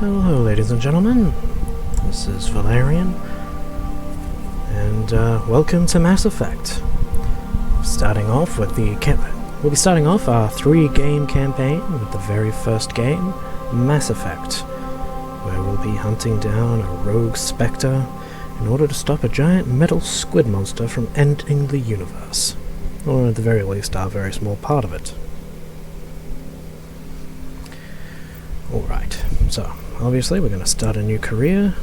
Hello, ladies and gentlemen. This is Valerian, and welcome to Mass Effect. We'll be starting off our 3-game campaign with the very first game, Mass Effect, where we'll be hunting down a rogue Spectre in order to stop a giant metal squid monster from ending the universe, or at the very least, our very small part of it. Alright, so obviously we're going to start a new career.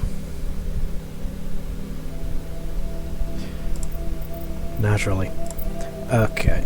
Naturally. Okay.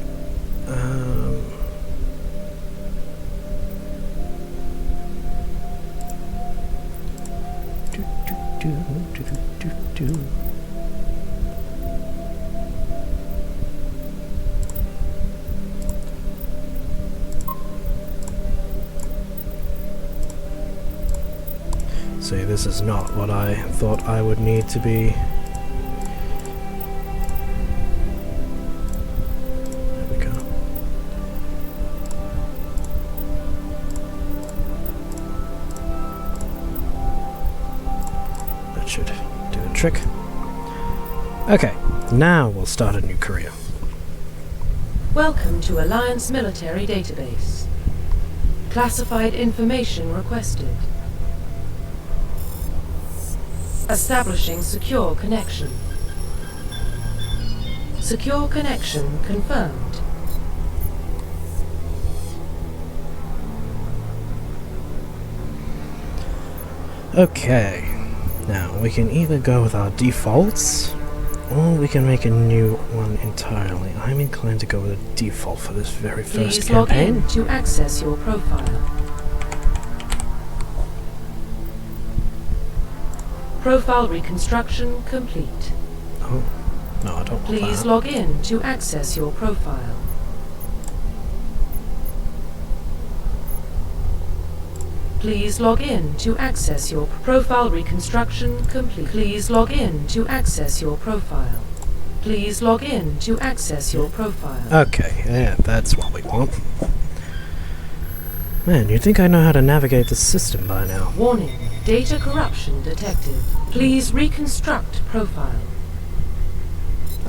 See, this is not what I thought I would need to be. There we go. That should do the trick. Okay, now we'll start a new career. Welcome to Alliance Military Database. Classified information requested. Establishing secure connection. Secure connection confirmed. Okay, now we can either go with our defaults, or we can make a new one entirely. I'm inclined to go with a default for this very first campaign. Please log in to access your profile. Profile reconstruction complete. Oh, no, I don't want Please that. log in to access your profile. Please log in to access your profile reconstruction complete. Please log in to access your profile. Please log in to access your profile. Okay, yeah, that's what we want. Man, you'd think I know how to navigate the system by now. Warning, data corruption detected. Please reconstruct profile.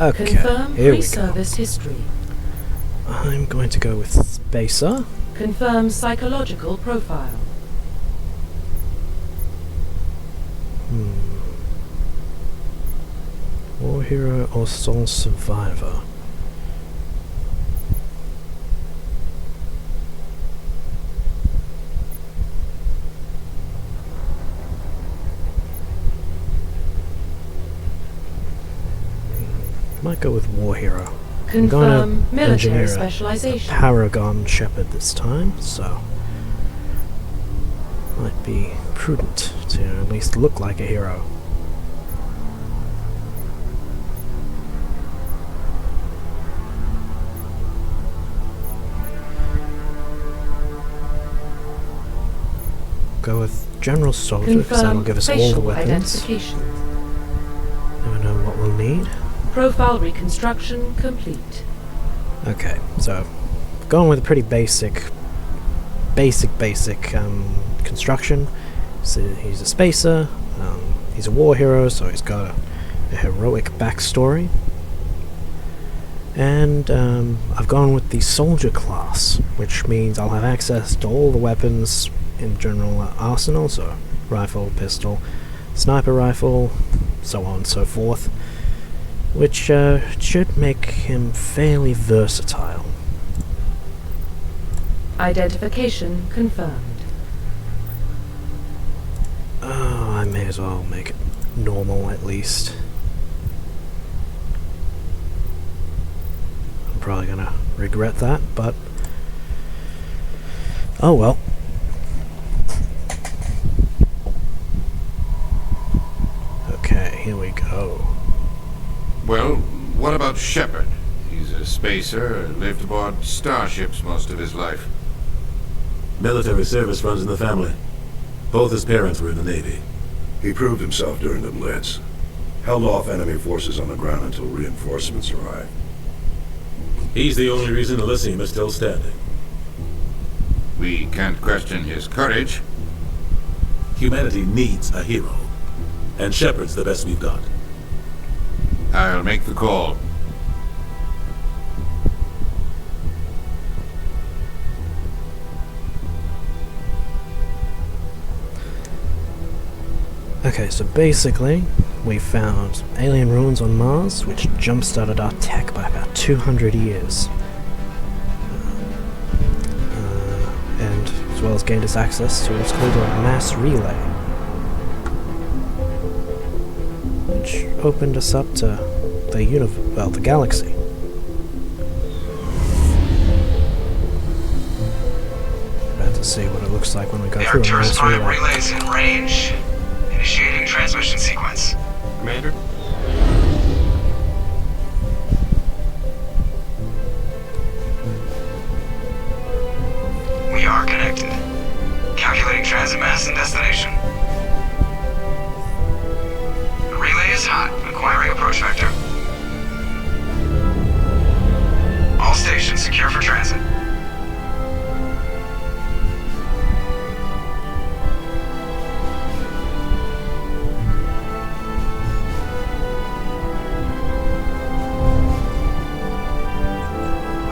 Okay, Confirm here we go. pre-service history. I'm going to go with Spacer. Confirm psychological profile. War hero or soul survivor? Might go with war hero. I'm Confirm going to engineer military a specialization. Paragon Shepherd this time, so might be prudent to at least look like a hero. Go with General Soldier because that'll give us all the facial weapons. identification. Never know what we'll need. Profile reconstruction complete. Okay, so going with a pretty basic construction. So he's a spacer, he's a war hero, so he's got a heroic backstory. And I've gone with the soldier class, which means I'll have access to all the weapons in general arsenal, so rifle, pistol, sniper rifle, so on and so forth, which should make him fairly versatile. Identification confirmed. Oh, I may as well make it normal at least. I'm probably gonna regret that, but oh well. Okay, here we go. Well, what about Shepard? He's a spacer, lived aboard starships most of his life. Military service runs in the family. Both his parents were in the Navy. He proved himself during the Blitz. Held off enemy forces on the ground until reinforcements arrived. He's the only reason Elysium is still standing. We can't question his courage. Humanity needs a hero. And Shepard's the best we've got. I'll make the call. Okay, so basically, we found alien ruins on Mars, which jump-started our tech by about 200 years. And as well as gained us access to what's called a mass relay, which opened us up to the galaxy. About to see what it looks like when we go The through a Arcturus mass 5 relay. relay's in range. Initiating transmission sequence. Commander? We are connected. Calculating transit mass and destination. The relay is hot. Acquiring approach vector. All stations secure for transit.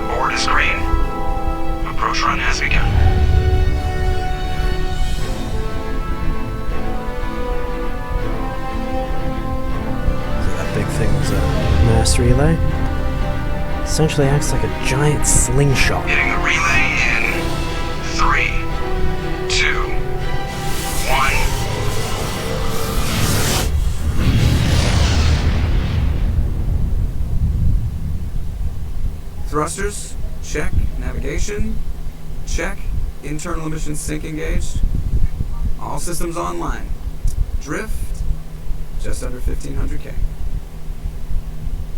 Board is green. Approach run has begun. So that big thing was a mass relay. Essentially acts like a giant slingshot. Hitting the relay in 3, 2, 1. Thrusters, check. Navigation, check. Internal emissions sync engaged. All systems online. Drift, just under 1500K.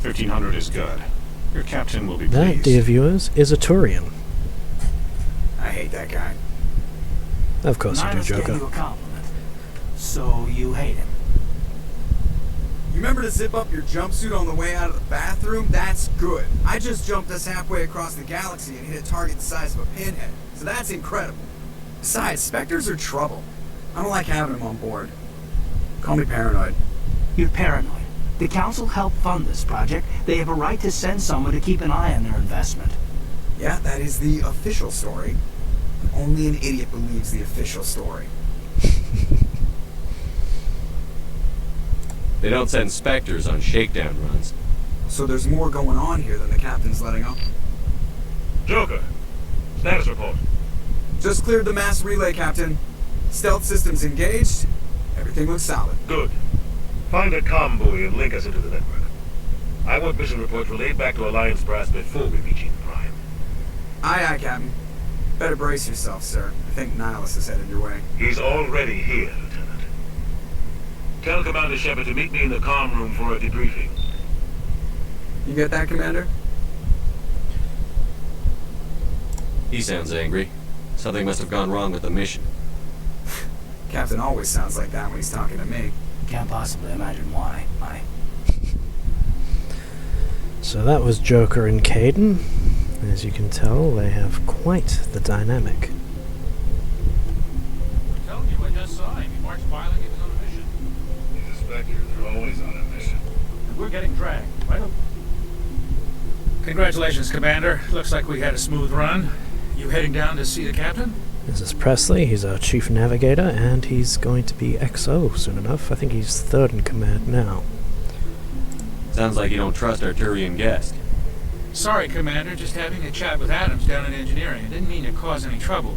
1500 is good. Your captain will be That, pleased. dear viewers, is a Turian. I hate that guy. Of course you do, Nihilus gave Joker. you a compliment. So you hate him. You remember to zip up your jumpsuit on the way out of the bathroom? That's good. I just jumped us halfway across the galaxy and hit a target the size of a pinhead. So that's incredible. Besides, Spectres are trouble. I don't like having them on board. Call me paranoid. You're paranoid. The Council helped fund this project. They have a right to send someone to keep an eye on their investment. Yeah, that is the official story. Only an idiot believes the official story. They don't send Spectres on shakedown runs. So there's more going on here than the captain's letting on. Joker, status report. Just cleared the mass relay, Captain. Stealth systems engaged. Everything looks solid. Good. Find a comm buoy and link us into the network. I want mission reports relayed back to Alliance brass before we reach Eden Prime. Aye, aye, Captain. Better brace yourself, sir. I think Nihilus is headed your way. He's already here, Lieutenant. Tell Commander Shepard to meet me in the comm room for a debriefing. You get that, Commander? He sounds angry. Something must have gone wrong with the mission. Captain always sounds like that when he's talking to me. Can't possibly imagine why. So that was Joker and Caden. As you can tell, they have quite the dynamic. I told you, I just saw him. He marched by like he was on a mission. He's a Spectre. They're always on a mission. And we're getting dragged, right? Congratulations, Commander. Looks like we had a smooth run. You heading down to see the captain? This is Presley. He's our chief navigator, and he's going to be XO soon enough. I think he's third in command now. Sounds like you don't trust our Turian guest. Sorry, Commander. Just having a chat with Adams down in engineering. I didn't mean to cause any trouble.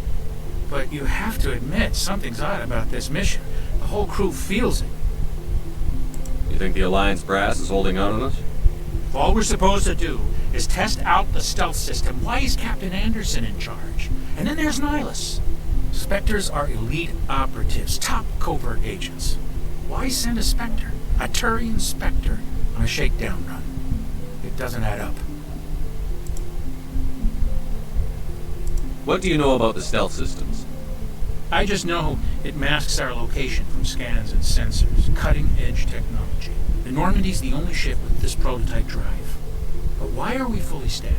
But you have to admit, something's odd about this mission. The whole crew feels it. You think the Alliance brass is holding out on us? If all we're supposed to do is test out the stealth system, why is Captain Anderson in charge? And then there's Nihilus. Spectres are elite operatives, top covert agents. Why send a Spectre, a Turian Spectre, on a shakedown run? It doesn't add up. What do you know about the stealth systems? I just know it masks our location from scans and sensors. Cutting-edge technology. The Normandy's the only ship with this prototype drive. But why are we fully staffed?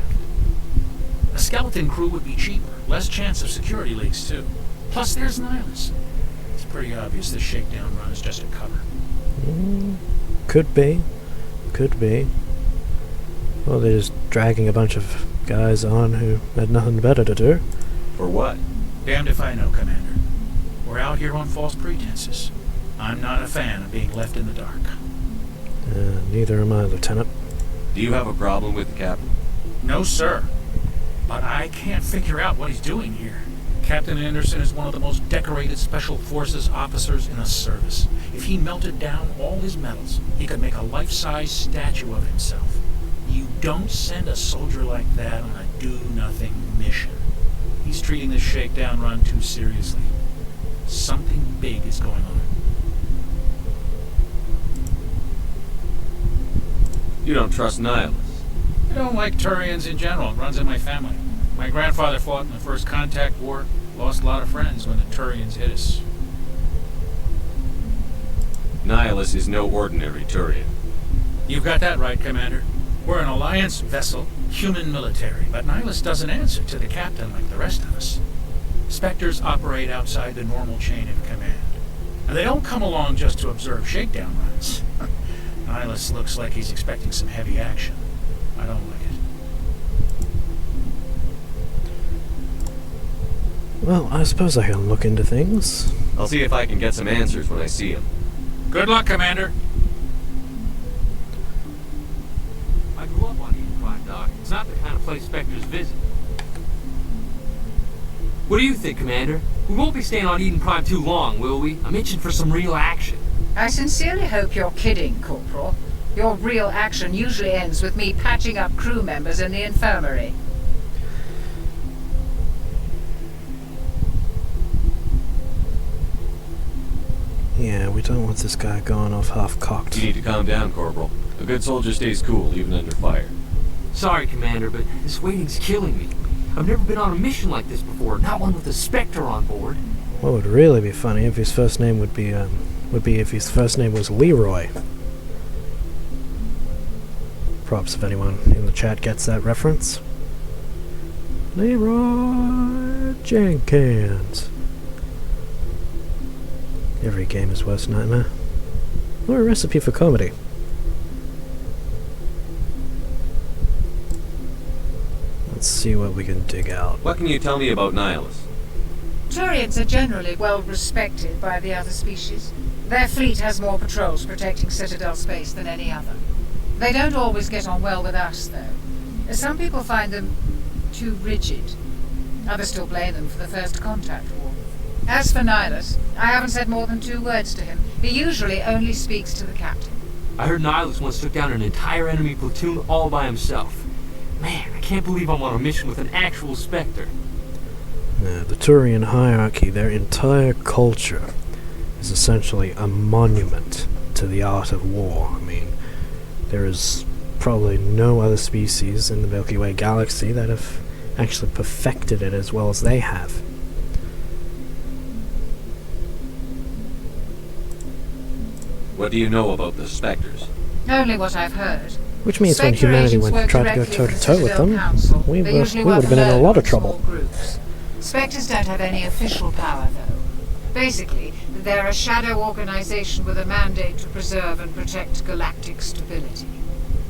A skeleton crew would be cheaper. Less chance of security leaks, too. Plus, there's Nihilus. It's pretty obvious this shakedown run is just a cover. Could be. Could be. Well, they're just dragging a bunch of guys on who had nothing better to do. For what? Damned if I know, Commander. We're out here on false pretenses. I'm not a fan of being left in the dark. Neither am I, Lieutenant. Do you have a problem with the captain? No, sir. But I can't figure out what he's doing here. Captain Anderson is one of the most decorated Special Forces officers in the service. If he melted down all his medals, he could make a life-size statue of himself. You don't send a soldier like that on a do-nothing mission. He's treating this shakedown run too seriously. Something big is going on. You don't trust Nihilus? I don't like Turians in general. It runs in my family. My grandfather fought in the First Contact War. Lost a lot of friends when the Turians hit us. Nihilus is no ordinary Turian. You've got that right, Commander. We're an Alliance vessel, human military, but Nihilus doesn't answer to the captain like the rest of us. Spectres operate outside the normal chain of command. And they don't come along just to observe shakedown runs. Nihilus looks like he's expecting some heavy action. I don't like it. Well, I suppose I can look into things. I'll see if I can get some answers when I see him. Good luck, Commander. I grew up on Eden Prime, Doc. It's not the kind of place Spectres visit. What do you think, Commander? We won't be staying on Eden Prime too long, will we? I'm itching for some real action. I sincerely hope you're kidding, Corporal. Your real action usually ends with me patching up crew members in the infirmary. Yeah, we don't want this guy going off half-cocked. You need to calm down, Corporal. A good soldier stays cool, even under fire. Sorry, Commander, but this waiting's killing me. I've never been on a mission like this before, not one with a Spectre on board. What would really be funny if his first name would be if his first name was Leroy. Props if anyone in the chat gets that reference. Leroy Jenkins. Every game is worst nightmare. Or a recipe for comedy. Let's see what we can dig out. What can you tell me about Nihilus? Turians are generally well respected by the other species. Their fleet has more patrols protecting Citadel space than any other. They don't always get on well with us, though. Some people find them too rigid. Others still blame them for the First Contact War. As for Nihilus, I haven't said more than 2 words to him. He usually only speaks to the captain. I heard Nihilus once took down an entire enemy platoon all by himself. Man, I can't believe I'm on a mission with an actual Spectre. The Turian hierarchy, their entire culture, is essentially a monument to the art of war. I mean, there is probably no other species in the Milky Way galaxy that have actually perfected it as well as they have. What do you know about the Spectres? Only what I've heard. Which means when Spectre humanity agents tried to go work toe-to-toe with them, Council. we They would usually have work been in a alone lot of in small trouble. groups. Spectres don't have any official power, though. Basically, they're a shadow organization with a mandate to preserve and protect galactic stability.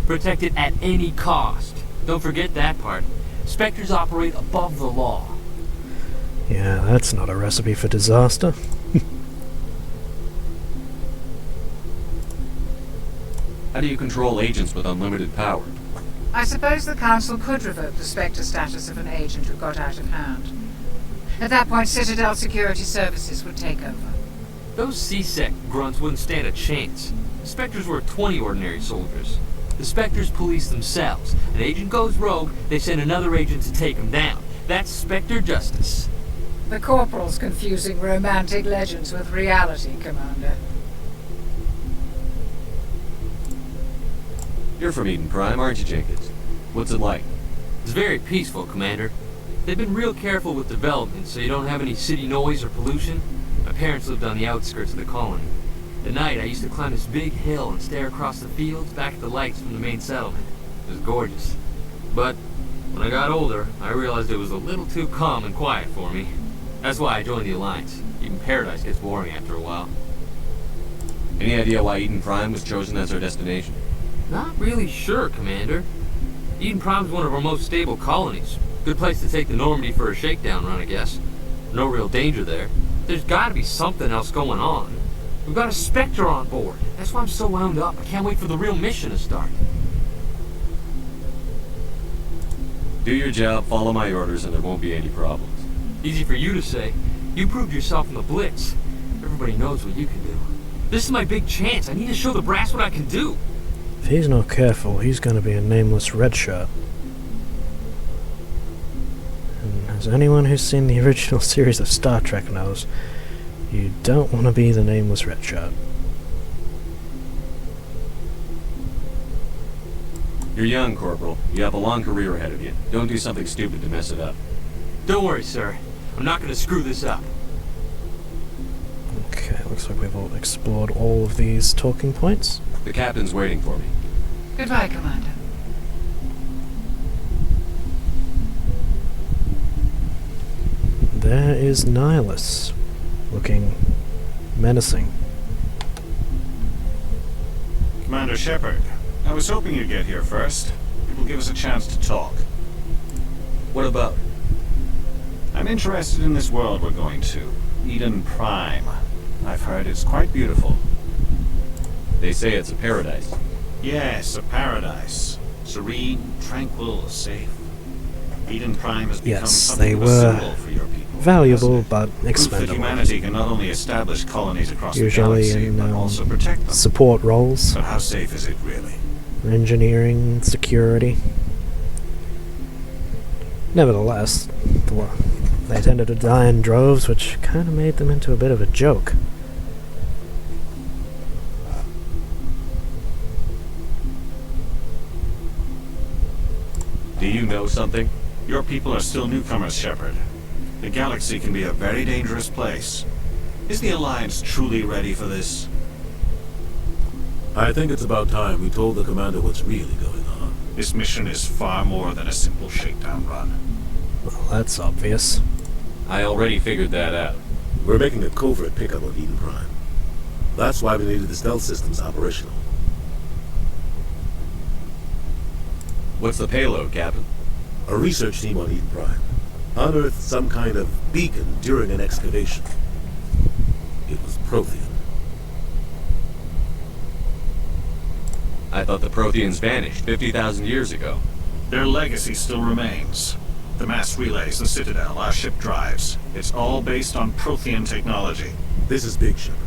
Protect it at any cost. Don't forget that part. Spectres operate above the law. Yeah, that's not a recipe for disaster. How do you control agents with unlimited power? I suppose the Council could revoke the Spectre status of an agent who got out of hand. At that point, Citadel Security Services would take over. Those C-Sec grunts wouldn't stand a chance. Spectres were 20 ordinary soldiers. The Spectres police themselves. An agent goes rogue, they send another agent to take him down. That's Spectre justice. The Corporal's confusing romantic legends with reality, Commander. You're from Eden Prime, aren't you, Jenkins? What's it like? It's very peaceful, Commander. They've been real careful with development, so you don't have any city noise or pollution. My parents lived on the outskirts of the colony. At night, I used to climb this big hill and stare across the fields back at the lights from the main settlement. It was gorgeous. But when I got older, I realized it was a little too calm and quiet for me. That's why I joined the Alliance. Even Paradise gets boring after a while. Any idea why Eden Prime was chosen as our destination? Not really sure, Commander. Eden Prime's one of our most stable colonies. Good place to take the Normandy for a shakedown run, I guess. No real danger there. There's gotta be something else going on. We've got a Spectre on board. That's why I'm so wound up. I can't wait for the real mission to start. Do your job, follow my orders, and there won't be any problems. Easy for you to say. You proved yourself in the Blitz. Everybody knows what you can do. This is my big chance. I need to show the brass what I can do. If he's not careful, he's going to be a nameless red shirt. And as anyone who's seen the original series of Star Trek knows, you don't want to be the nameless red shirt. You're young, Corporal. You have a long career ahead of you. Don't do something stupid to mess it up. Don't worry, sir. I'm not going to screw this up. Okay, looks like we've all explored all of these talking points. The captain's waiting for me. Goodbye, Commander. There is Nihilus, looking menacing. Commander Shepard, I was hoping you'd get here first. It will give us a chance to talk. What about? I'm interested in this world we're going to, Eden Prime. I've heard it's quite beautiful. They say it's a paradise. Yes, a paradise. Serene, tranquil, safe. Eden Prime has become something of a symbol for your people. Valuable but Proof that expendable. humanity can not only establish colonies across Usually the galaxy, in but also protect them. support roles. But how safe is it really? Engineering, security. Nevertheless, they tended to die in droves, which kind of made them into a bit of a joke. Do you know something? Your people are still newcomers, Shepard. The galaxy can be a very dangerous place. Is the Alliance truly ready for this? I think it's about time we told the commander what's really going on. This mission is far more than a simple shakedown run. Well, that's obvious. I already figured that out. We're making a covert pickup of Eden Prime. That's why we needed the stealth systems operational. What's the payload, Captain? A research team on Eden Prime unearthed some kind of beacon during an excavation. It was Prothean. I thought the Protheans vanished 50,000 years ago. Their legacy still remains. The mass relays, the Citadel, our ship drives. It's all based on Prothean technology. This is big, Shepard.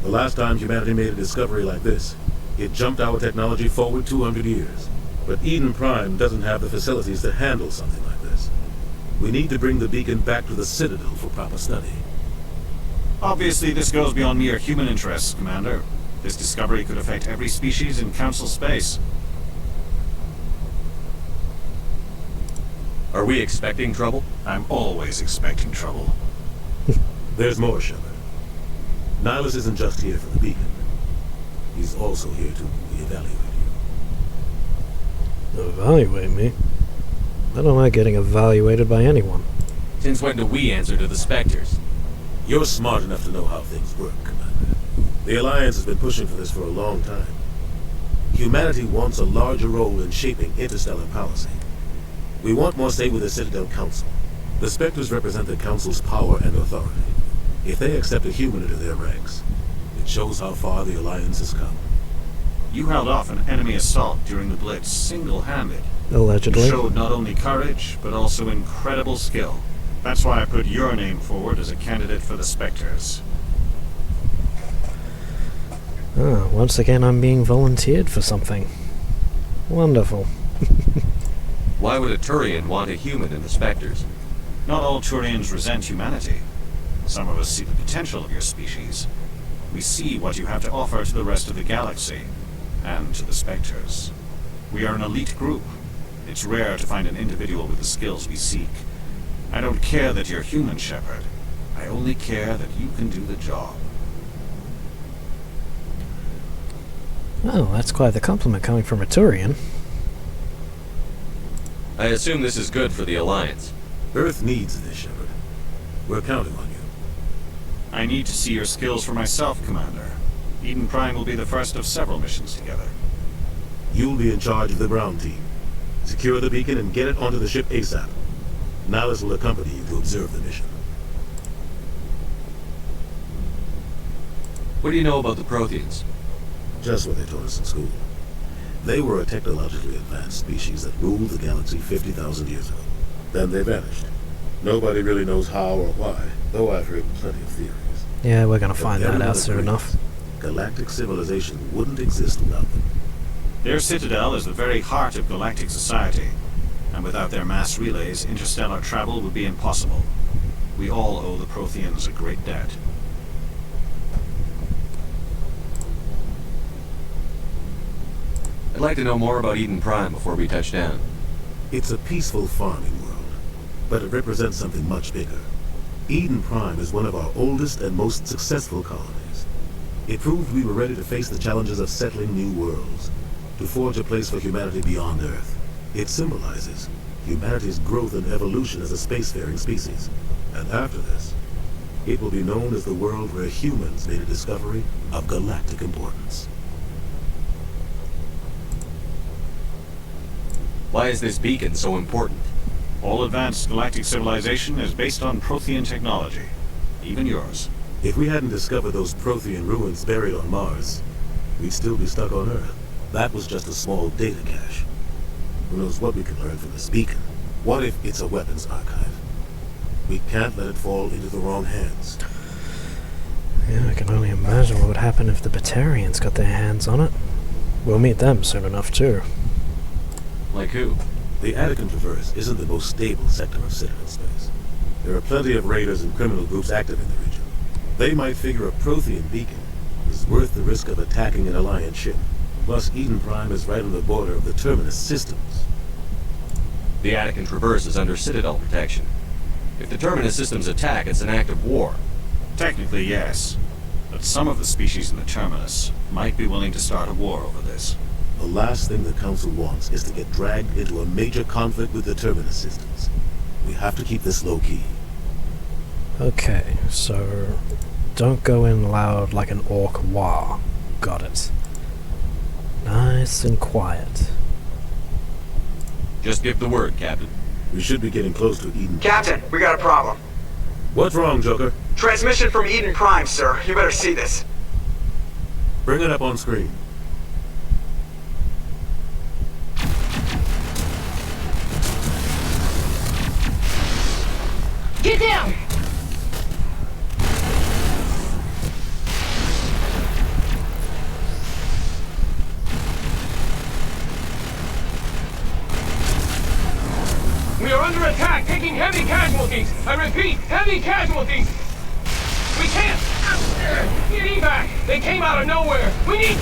The last time humanity made a discovery like this, it jumped our technology forward 200 years. But Eden Prime doesn't have the facilities to handle something like this. We need to bring the beacon back to the Citadel for proper study. Obviously, this goes beyond mere human interests, Commander. This discovery could affect every species in Council space. Are we expecting trouble? I'm always expecting trouble. There's more, Shepard. Nihilus isn't just here for the beacon. He's also here to evaluate you. Evaluate me? I don't like getting evaluated by anyone. Since when do we answer to the Spectres? You're smart enough to know how things work, Commander. The Alliance has been pushing for this for a long time. Humanity wants a larger role in shaping interstellar policy. We want more say with the Citadel Council. The Spectres represent the Council's power and authority. If they accept a human into their ranks, it shows how far the Alliance has come. You held off an enemy assault during the Blitz single-handed. Allegedly. You showed not only courage, but also incredible skill. That's why I put your name forward as a candidate for the Spectres. Ah, once again I'm being volunteered for something. Wonderful. Why would a Turian want a human in the Spectres? Not all Turians resent humanity. Some of us see the potential of your species. We see what you have to offer to the rest of the galaxy, and to the Spectres. We are an elite group. It's rare to find an individual with the skills we seek. I don't care that you're human, Shepard. I only care that you can do the job. Oh, that's quite the compliment coming from a Turian. I assume this is good for the Alliance. Earth needs this, Shepard. We're counting on you. I need to see your skills for myself, Commander. Eden Prime will be the first of several missions together. You'll be in charge of the ground team. Secure the beacon and get it onto the ship ASAP. Nihilus will accompany you to observe the mission. What do you know about the Protheans? Just what they taught us in school. They were a technologically advanced species that ruled the galaxy 50,000 years ago. Then they vanished. Nobody really knows how or why, though I've heard plenty of theories. Yeah, we're gonna find that out soon enough. Galactic civilization wouldn't exist without them. Their citadel is the very heart of galactic society, and without their mass relays, interstellar travel would be impossible. We all owe the Protheans a great debt. I'd like to know more about Eden Prime before we touch down. It's a peaceful farming world, but it represents something much bigger. Eden Prime is one of our oldest and most successful colonies. It proved we were ready to face the challenges of settling new worlds, to forge a place for humanity beyond Earth. It symbolizes humanity's growth and evolution as a spacefaring species. And after this, it will be known as the world where humans made a discovery of galactic importance. Why is this beacon so important? All advanced galactic civilization is based on Prothean technology. Even yours. If we hadn't discovered those Prothean ruins buried on Mars, we'd still be stuck on Earth. That was just a small data cache. Who knows what we can learn from this beacon? What if it's a weapons archive? We can't let it fall into the wrong hands. Yeah, I can only imagine what would happen if the Batarians got their hands on it. We'll meet them soon enough, too. Like who? The Attican Traverse isn't the most stable sector of Citadel space. There are plenty of raiders and criminal groups active in the region. They might figure a Prothean beacon is worth the risk of attacking an Alliance ship. Plus, Eden Prime is right on the border of the Terminus systems. The Attican Traverse is under Citadel protection. If the Terminus systems attack, it's an act of war. Technically, yes. But some of the species in the Terminus might be willing to start a war over this. The last thing the Council wants is to get dragged into a major conflict with the Terminus systems. We have to keep this low-key. Okay, so don't go in loud like an orc wah. Got it. Nice and quiet. Just give the word, Captain. We should be getting close to Eden. Captain, we got a problem. What's wrong, Joker? Transmission from Eden Prime, sir. You better see this. Bring it up on screen. Get down! We are under attack, taking heavy casualties. I repeat, heavy casualties. We can't get evac. They came out of nowhere. We need...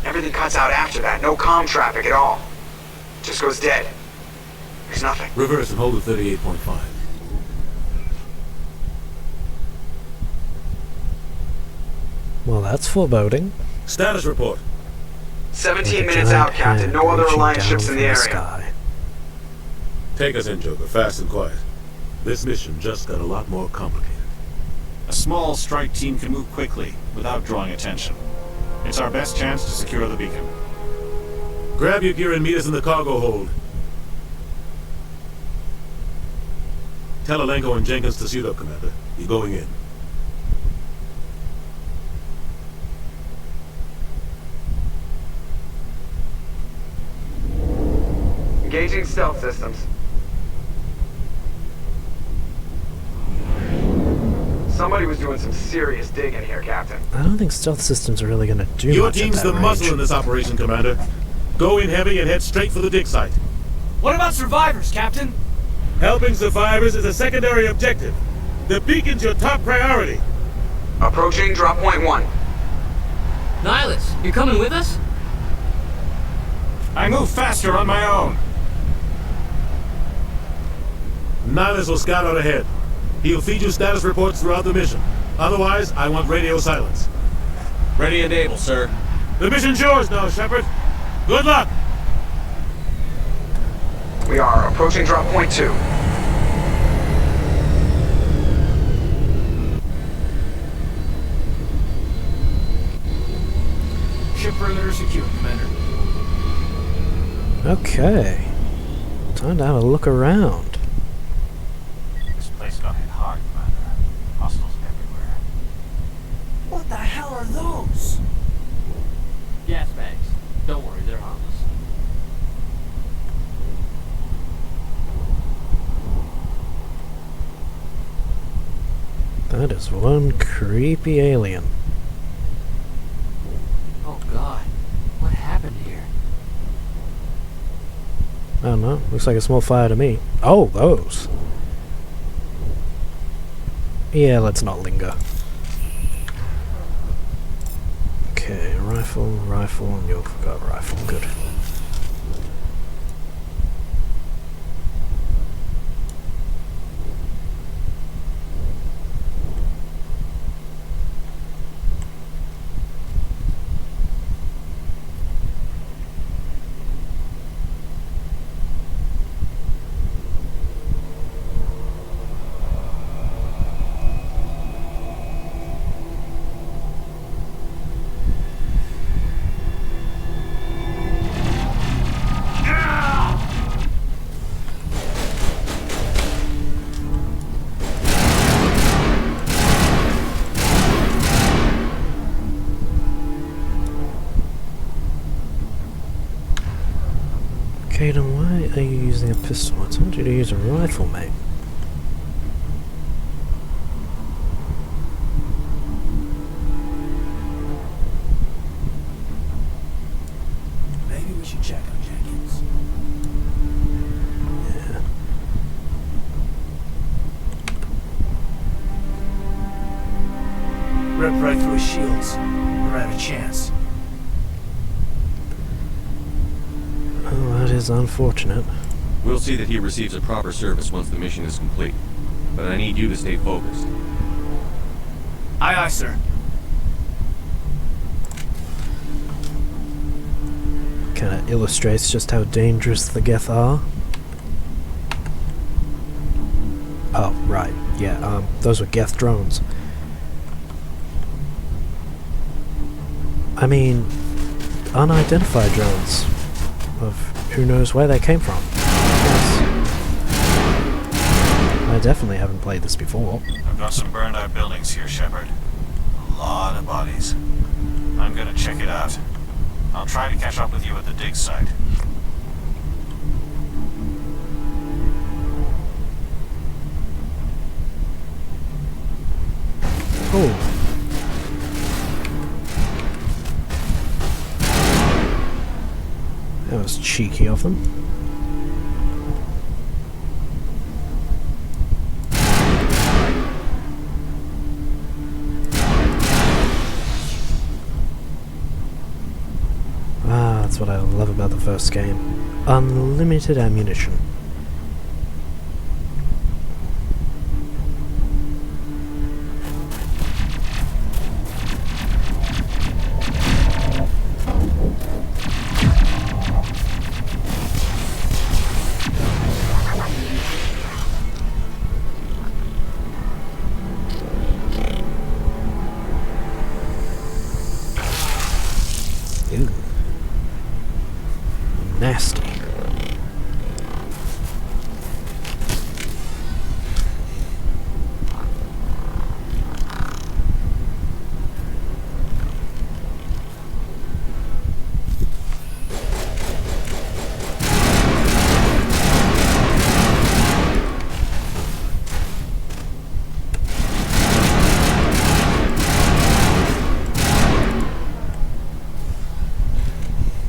Everything cuts out after that. No comm traffic at all. Just goes dead. There's nothing. Reverse and hold at 38.5. Well, that's foreboding. Status report. 17 minutes out, Captain. No other Alliance ships in the area. Sky. Take us in, Joker, fast and quiet. This mission just got a lot more complicated. A small strike team can move quickly, without drawing attention. It's our best chance to secure the beacon. Grab your gear and meet us in the cargo hold. Tell Alenko and Jenkins to suit up, Commander. You're going in. Engaging stealth systems. Somebody was doing some serious digging here, Captain. I don't think stealth systems are really going to do Your much team's at that the muscle in this operation, Commander. Go in heavy and head straight for the dig site. What about survivors, Captain? Helping survivors is a secondary objective. The beacon's your top priority. Approaching drop point 1. Nihilus, you coming with us? I move faster on my own. Nihilus will scout out ahead. He'll feed you status reports throughout the mission. Otherwise, I want radio silence. Ready and able, sir. The mission's yours now, Shepard. Good luck! We are approaching drop point 2. Ship perimeter secure, Commander. Okay. Time to have a look around. This place got hit hard, Commander. Hostiles everywhere. What the hell are those? Gas bags. Don't worry, they're harmless. That is one creepy alien. Oh god, what happened here? I don't know. Looks like a small fire to me. Oh, those. Yeah, let's not linger. Okay, rifle, and you've got rifle. Good. Caden, why are you using a pistol? I told you to use a rifle, mate. Maybe we should check on Jenkins. Yeah. Ripped right through his shields. We're out of chance. Oh, that is unfortunate. We'll see that he receives a proper service once the mission is complete. But I need you to stay focused. Aye, aye, sir. Kinda illustrates just how dangerous the Geth are. Oh, right. Yeah, those were Geth drones. I mean, unidentified drones. Of who knows where they came from. Yes. I definitely haven't played this before. I've got some burned out buildings here, Shepard. A lot of bodies. I'm gonna check it out. I'll try to catch up with you at the dig site. Oh. That was cheeky of them. Ah, that's what I love about the first game. Unlimited ammunition. Ew. Nasty.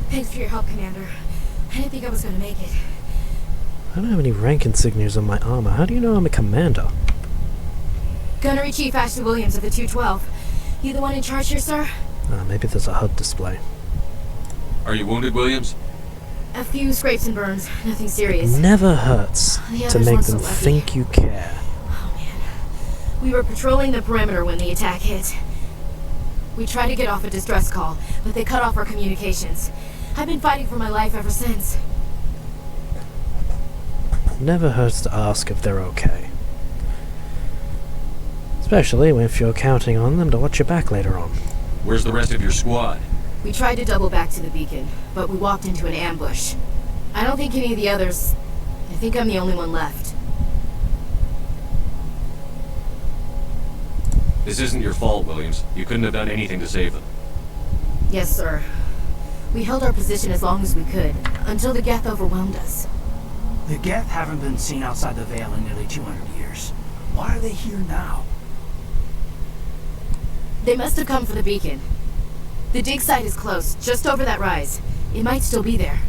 Thanks for your help, Commander. I didn't think I was gonna make it. I don't have any rank insignias on my armor. How do you know I'm a commander? Gunnery Chief Ashley Williams of the 212. You the one in charge here, sir? Maybe there's a HUD display. Are you wounded, Williams? A few scrapes and burns, nothing serious. Never hurts The to others make weren't them so lucky. think you care. We were patrolling the perimeter when the attack hit. We tried to get off a distress call, but they cut off our communications. I've been fighting for my life ever since. Never hurts to ask if they're okay. Especially if you're counting on them to watch your back later on. Where's the rest of your squad? We tried to double back to the beacon, but we walked into an ambush. I don't think any of the others... I think I'm the only one left. This isn't your fault, Williams. You couldn't have done anything to save them. Yes, sir. We held our position as long as we could, until the Geth overwhelmed us. The Geth haven't been seen outside the Veil in nearly 200 years. Why are they here now? They must have come for the beacon. The dig site is close, just over that rise. It might still be there.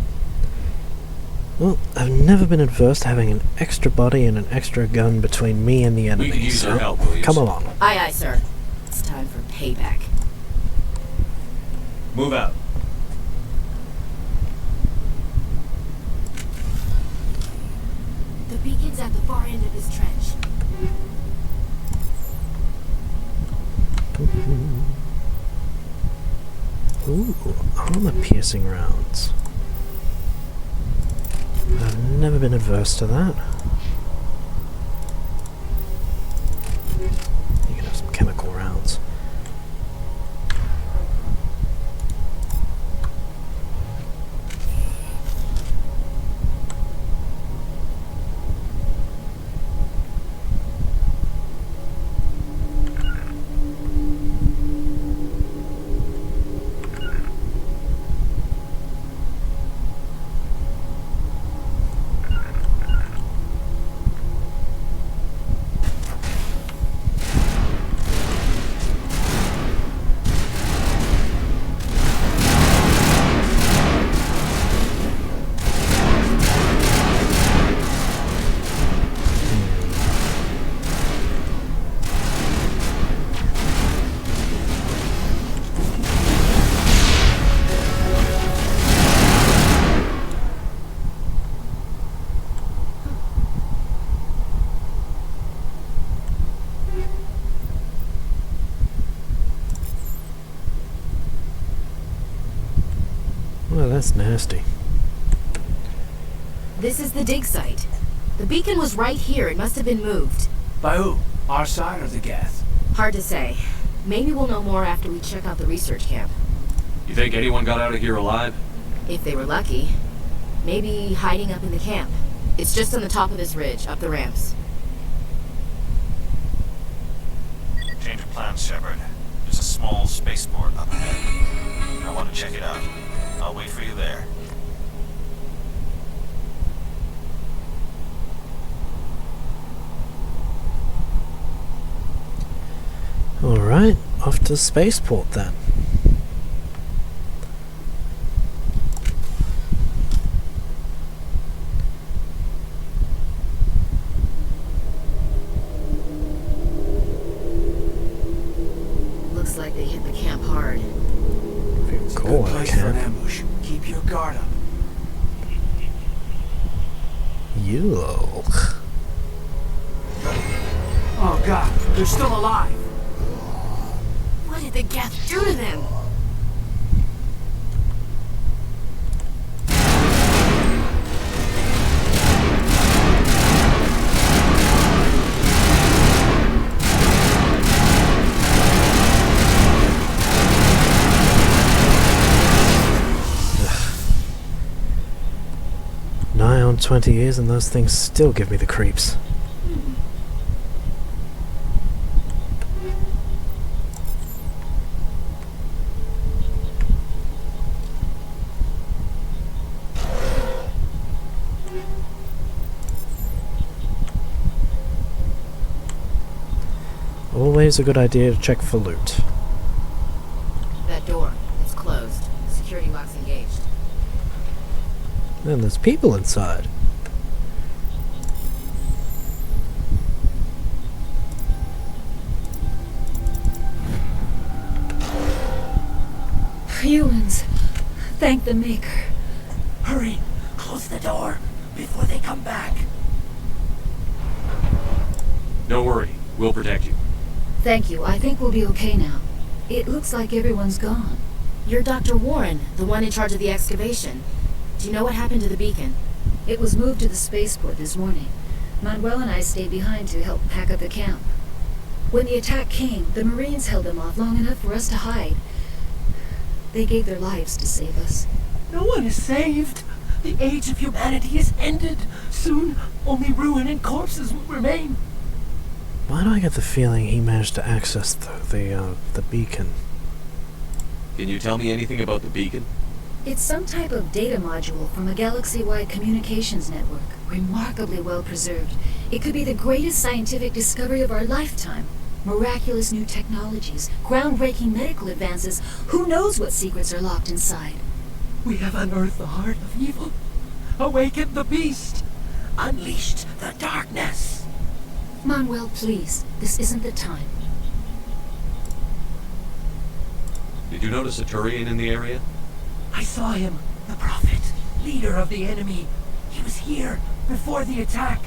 Well, I've never been adverse to having an extra body and an extra gun between me and the enemy. We could use so your help, Williams. come along. Aye, aye, sir. It's time for payback. Move out. The beacon's at the far end of this trench. Ooh, armor-piercing rounds. I've never been adverse to that. You can have some chemical rounds. Well, that's nasty. This is the dig site. The beacon was right here. It must have been moved. By who? Our side or the Geth? Hard to say. Maybe we'll know more after we check out the research camp. You think anyone got out of here alive? If they were lucky. Maybe hiding up in the camp. It's just on the top of this ridge, up the ramps. Change of plans, Shepard. There's a small spaceport up ahead. I want to check it out. I'll wait for you there. Alright, off to the spaceport then. Looks like they hit the camp hard. Cool, Good place for an ambush. Keep your guard up. Yuck. Oh god, they're still alive. What did the Geth do to them? Nigh on 20 years and those things still give me the creeps. Always a good idea to check for loot. That door. It's closed. Security lock's engaged. And there's people inside. Humans. Thank the Maker. Hurry! the door before they come back. Don't worry. We'll protect you. Thank you. I think we'll be okay now. It looks like everyone's gone. You're Dr. Warren, the one in charge of the excavation. Do you know what happened to the beacon? It was moved to the spaceport this morning. Manuel and I stayed behind to help pack up the camp. When the attack came, the Marines held them off long enough for us to hide. They gave their lives to save us. No one is saved. The age of humanity is ended. Soon, only ruin and corpses will remain. Why do I get the feeling he managed to access the beacon? Can you tell me anything about the beacon? It's some type of data module from a galaxy-wide communications network, remarkably well preserved. It could be the greatest scientific discovery of our lifetime. Miraculous new technologies, groundbreaking medical advances. Who knows what secrets are locked inside? We have unearthed the heart of evil, awakened the beast, unleashed the darkness. Manuel, please, this isn't the time. Did you notice a Turian in the area? I saw him, the Prophet, leader of the enemy. He was here before the attack.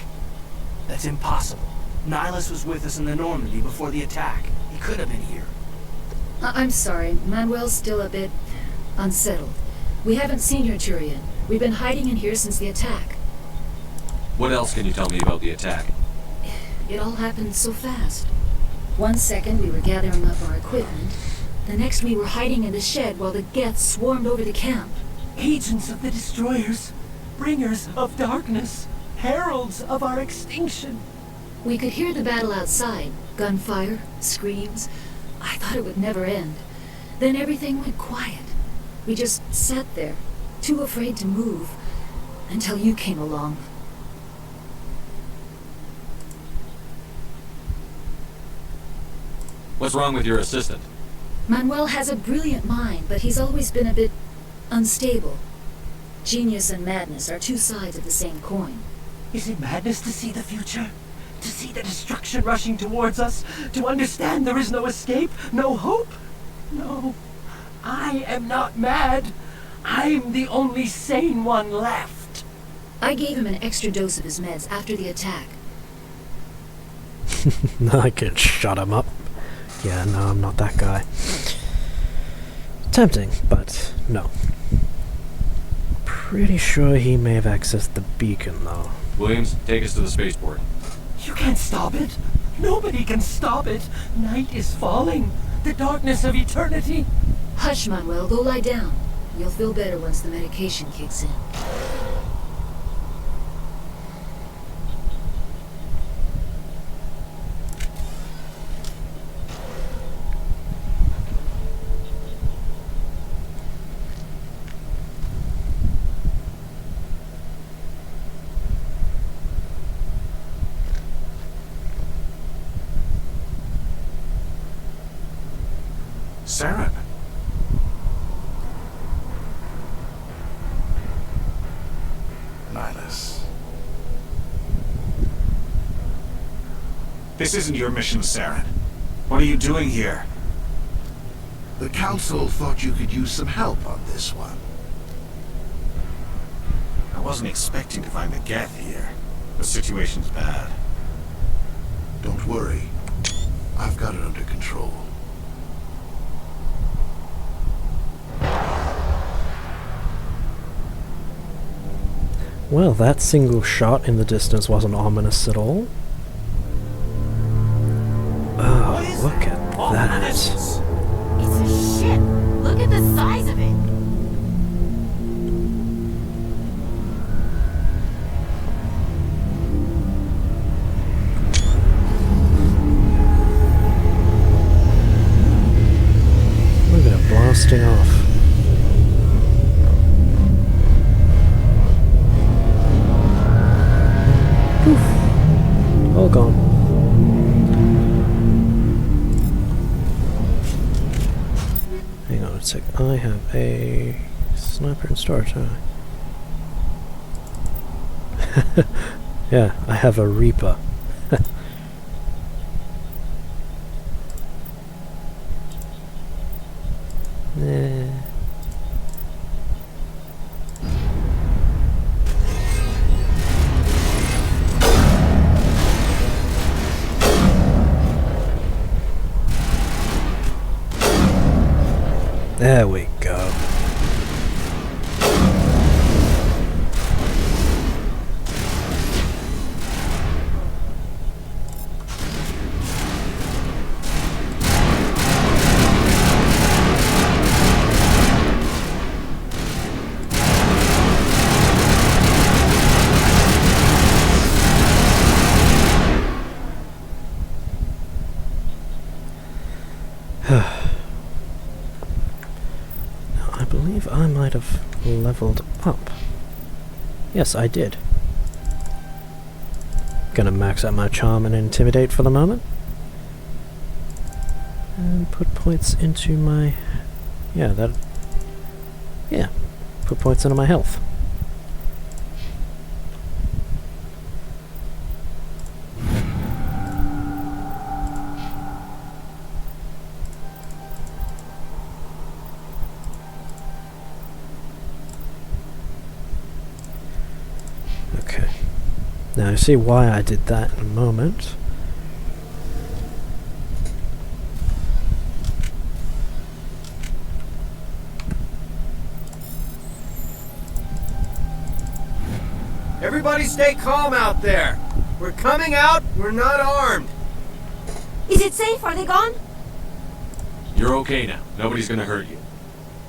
That's impossible. Nihilus was with us in the Normandy before the attack. He could have been here. I'm sorry, Manuel's still a bit unsettled. We haven't seen your Turian. We've been hiding in here since the attack. What else can you tell me about the attack? It all happened so fast. 1 second we were gathering up our equipment. The next we were hiding in the shed while the Geths swarmed over the camp. Agents of the destroyers, bringers of darkness, heralds of our extinction. We could hear the battle outside. Gunfire, screams. I thought it would never end. Then everything went quiet. We just sat there, too afraid to move, until you came along. What's wrong with your assistant? Manuel has a brilliant mind, but he's always been a bit unstable. Genius and madness are two sides of the same coin. Is it madness to see the future? To see the destruction rushing towards us? To understand there is no escape? No hope? No. I am not mad. I'm the only sane one left. I gave him an extra dose of his meds after the attack. I can shut him up. Yeah, no, I'm not that guy. Tempting, but no. Pretty sure he may have accessed the beacon, though. Williams, take us to the spaceport. You can't stop it. Nobody can stop it. Night is falling. The darkness of eternity. Hush, Manuel. Go lie down. You'll feel better once the medication kicks in. Saren. Nihilus. This isn't your mission, Saren. What are you doing here? The Council thought you could use some help on this one. I wasn't expecting to find the Geth here. The situation's bad. Don't worry. I've got it under control. Well, that single shot in the distance wasn't ominous at all. Oh, look at that. It's a ship. Look at the size of it. Look at it blasting off. All gone. Hang on a sec. I have a sniper in storage, don't I? Yeah, I have a Reaper. There we go. I believe I might have leveled up. Yes, I did. Gonna max out my charm and intimidate for the moment. And put points into my... Yeah, put points into my health. Okay. Now I see why I did that in a moment. Everybody stay calm out there. We're coming out, we're not armed. Is it safe? Are they gone? You're okay now. Nobody's gonna hurt you.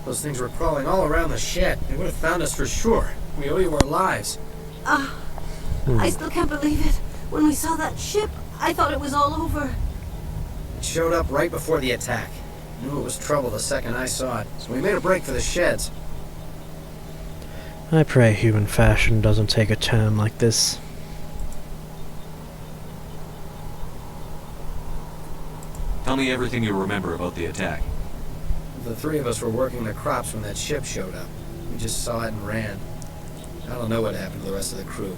Those things were crawling all around the shed. They would have found us for sure. We owe you our lives. I still can't believe it. When we saw that ship, I thought it was all over. It showed up right before the attack. Knew it was trouble the second I saw it, so we made a break for the sheds. I pray human fashion doesn't take a turn like this. Tell me everything you remember about the attack. The three of us were working the crops when that ship showed up. We just saw it and ran. I don't know what happened to the rest of the crew.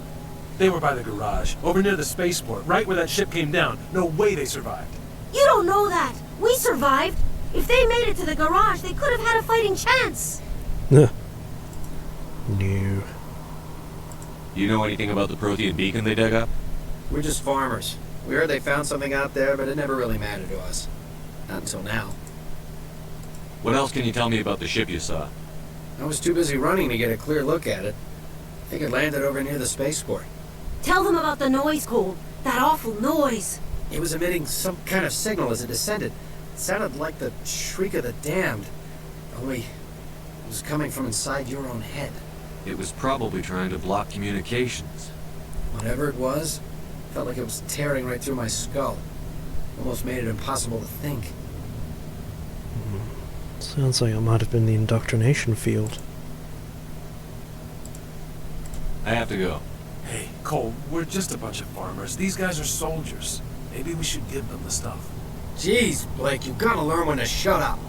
They were by the garage, over near the spaceport, right where that ship came down. No way they survived. You don't know that. We survived. If they made it to the garage, they could have had a fighting chance. No. You know anything about the Prothean beacon they dug up? We're just farmers. We heard they found something out there, but it never really mattered to us. Not until now. What else can you tell me about the ship you saw? I was too busy running to get a clear look at it. I think it landed over near the spaceport. Tell them about the noise, Cole. That awful noise. It was emitting some kind of signal as it descended. It sounded like the shriek of the damned. Only it was coming from inside your own head. It was probably trying to block communications. Whatever it was, felt like it was tearing right through my skull. Almost made it impossible to think. Sounds like it might have been the indoctrination field. I have to go. Hey, Cole, we're just a bunch of farmers. These guys are soldiers. Maybe we should give them the stuff. Jeez, Blake, you gotta learn when to shut up.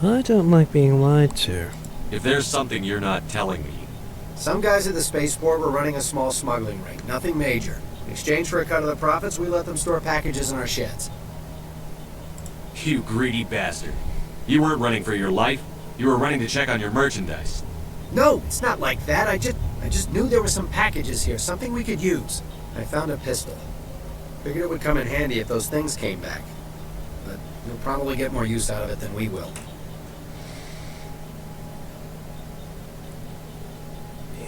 I don't like being lied to. If there's something you're not telling me... Some guys at the spaceport were running a small smuggling ring. Nothing major. In exchange for a cut of the profits, we let them store packages in our sheds. You greedy bastard. You weren't running for your life. You were running to check on your merchandise. No, it's not like that. I just knew there were some packages here, something we could use. I found a pistol. Figured it would come in handy if those things came back. But you'll probably get more use out of it than we will.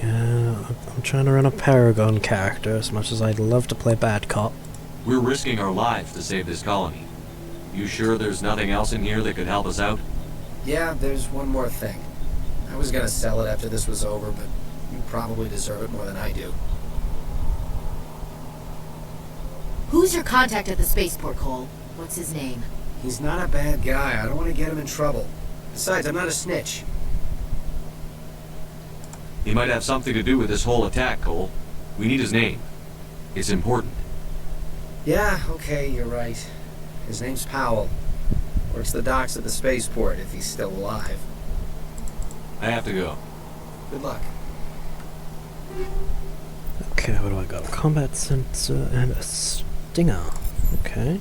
Yeah, I'm trying to run a Paragon character as much as I'd love to play bad cop. We're risking our lives to save this colony. You sure there's nothing else in here that could help us out? Yeah, there's one more thing. I was gonna sell it after this was over, but you probably deserve it more than I do. Who's your contact at the spaceport, Cole? What's his name? He's not a bad guy. I don't want to get him in trouble. Besides, I'm not a snitch. He might have something to do with this whole attack, Cole. We need his name. It's important. Yeah, okay, you're right. His name's Powell. Works the docks at the spaceport if he's still alive. I have to go. Good luck. Okay, what do I got? A combat sensor and a stinger. Okay.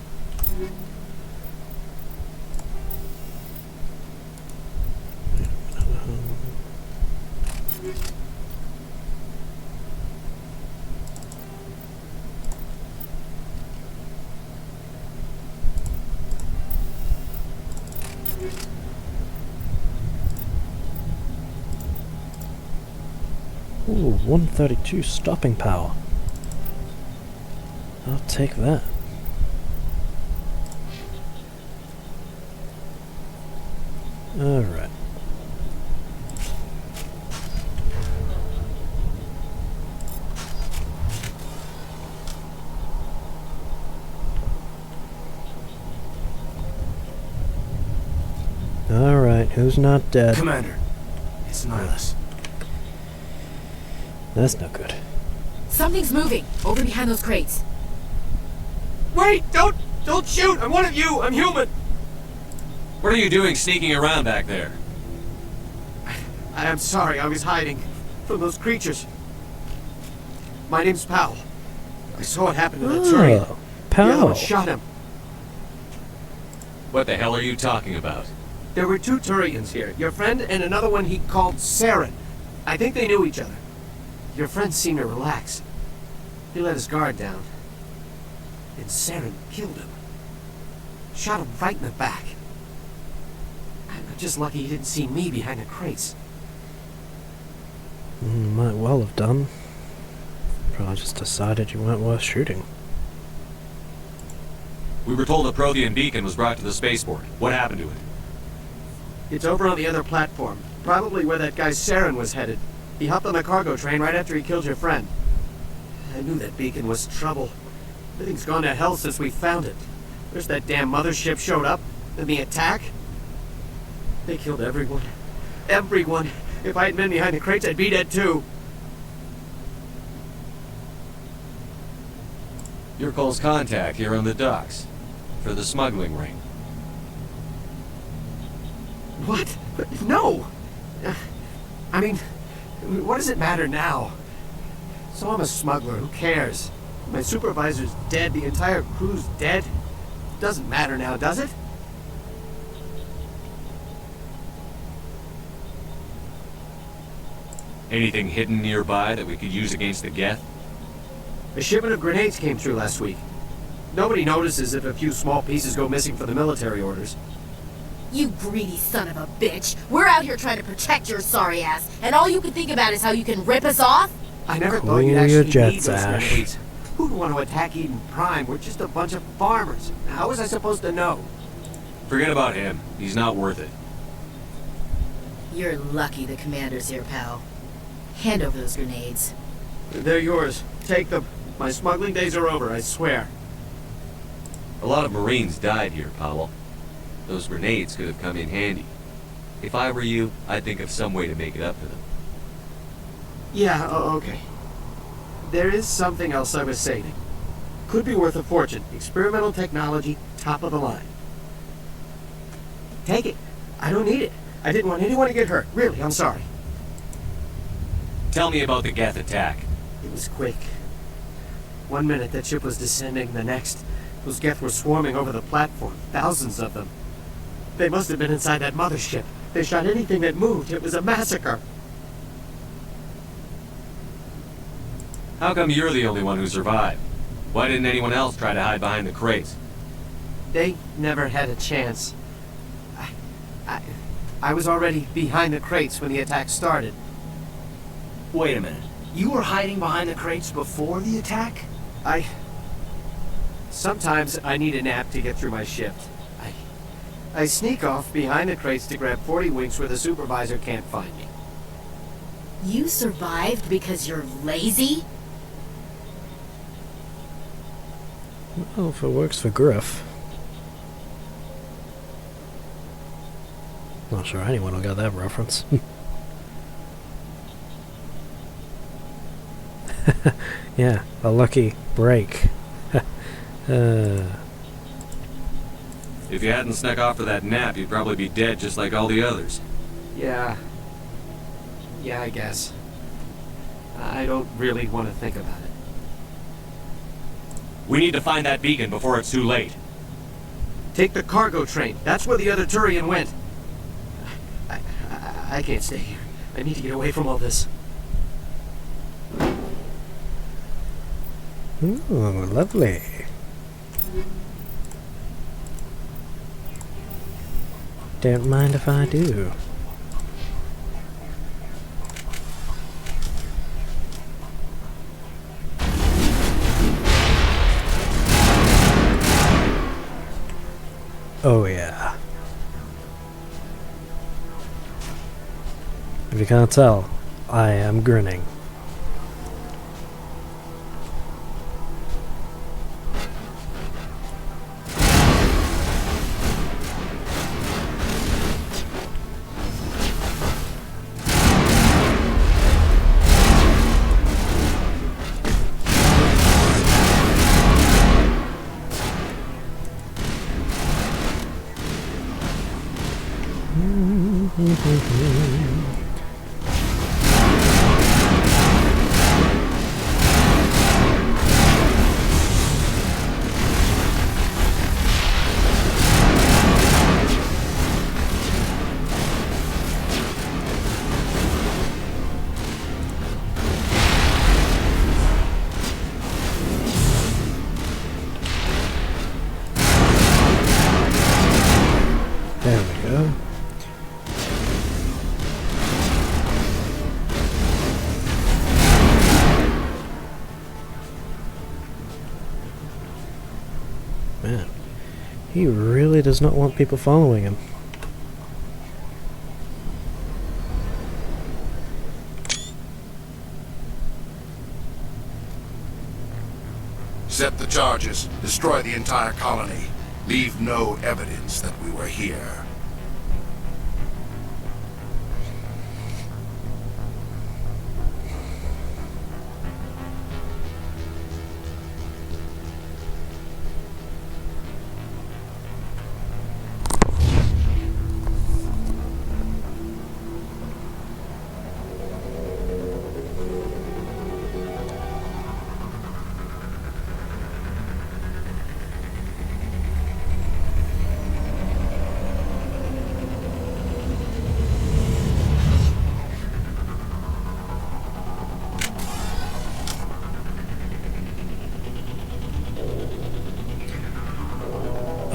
Ooh, 132 stopping power. I'll take that. Alright. Alright, who's not dead? Commander, it's Nihilus. That's no good. Something's moving over behind those crates. Wait! Don't shoot! I'm one of you! I'm human! What are you doing sneaking around back there? I'm sorry, I was hiding from those creatures. My name's Powell. I saw what happened to that Turian. Powell. The other one shot him. What the hell are you talking about? There were 2 Turians here. Your friend and another one he called Saren. I think they knew each other. Your friend seemed to relax. He let his guard down. And Saren killed him. Shot him right in the back. I'm just lucky he didn't see me behind the crates. Might well have done. Probably just decided you weren't worth shooting. We were told a Prothean beacon was brought to the spaceport. What happened to it? It's over on the other platform. Probably where that guy Saren was headed. He hopped on the cargo train right after he killed your friend. I knew that beacon was trouble. Everything's gone to hell since we found it. First that damn mothership showed up, then the attack. They killed everyone. Everyone. If I had been behind the crates, I'd be dead too. Your close contact here on the docks. For the smuggling ring. What? No! I mean, what does it matter now? So I'm a smuggler, who cares? My supervisor's dead, the entire crew's dead. Doesn't matter now, does it? Anything hidden nearby that we could use against the Geth? A shipment of grenades came through last week. Nobody notices if a few small pieces go missing for the military orders. You greedy son of a bitch! We're out here trying to protect your sorry ass, and all you can think about is how you can rip us off? I never thought you'd actually need those grenades. Who'd want to attack Eden Prime? We're just a bunch of farmers. How was I supposed to know? Forget about him. He's not worth it. You're lucky the commander's here, pal. Hand over those grenades. They're yours. Take them. My smuggling days are over, I swear. A lot of Marines died here, Powell. Those grenades could have come in handy. If I were you, I'd think of some way to make it up to them. Yeah, okay. There is something else I was saving. Could be worth a fortune. Experimental technology, top of the line. Take it. I don't need it. I didn't want anyone to get hurt. Really, I'm sorry. Tell me about the Geth attack. It was quick. 1 minute that ship was descending, the next, those Geth were swarming over the platform. Thousands of them. They must have been inside that mothership. They shot anything that moved. It was a massacre. How come you're the only one who survived? Why didn't anyone else try to hide behind the crates? They never had a chance. I was already behind the crates when the attack started. Wait a minute. You were hiding behind the crates before the attack? Sometimes I need a nap to get through my shift. I sneak off behind the crates to grab 40 winks where the supervisor can't find me. You survived because you're lazy? Well, if it works for Griff. Not sure anyone will get that reference. Yeah, a lucky break. If you hadn't snuck off for that nap, you'd probably be dead just like all the others. Yeah. Yeah, I guess. I don't really want to think about it. We need to find that beacon before it's too late. Take the cargo train. That's where the other Turian went. I can't stay here. I need to get away from all this. Ooh, lovely. Don't mind if I do. Oh yeah. If you can't tell, I am grinning. There we go. Man, he really does not want people following him. Set the charges. Destroy the entire colony. Leave no evidence that we were here.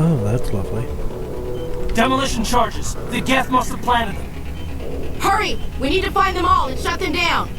Oh, that's lovely. Demolition charges. The Geth must have planted them. Hurry! We need to find them all and shut them down!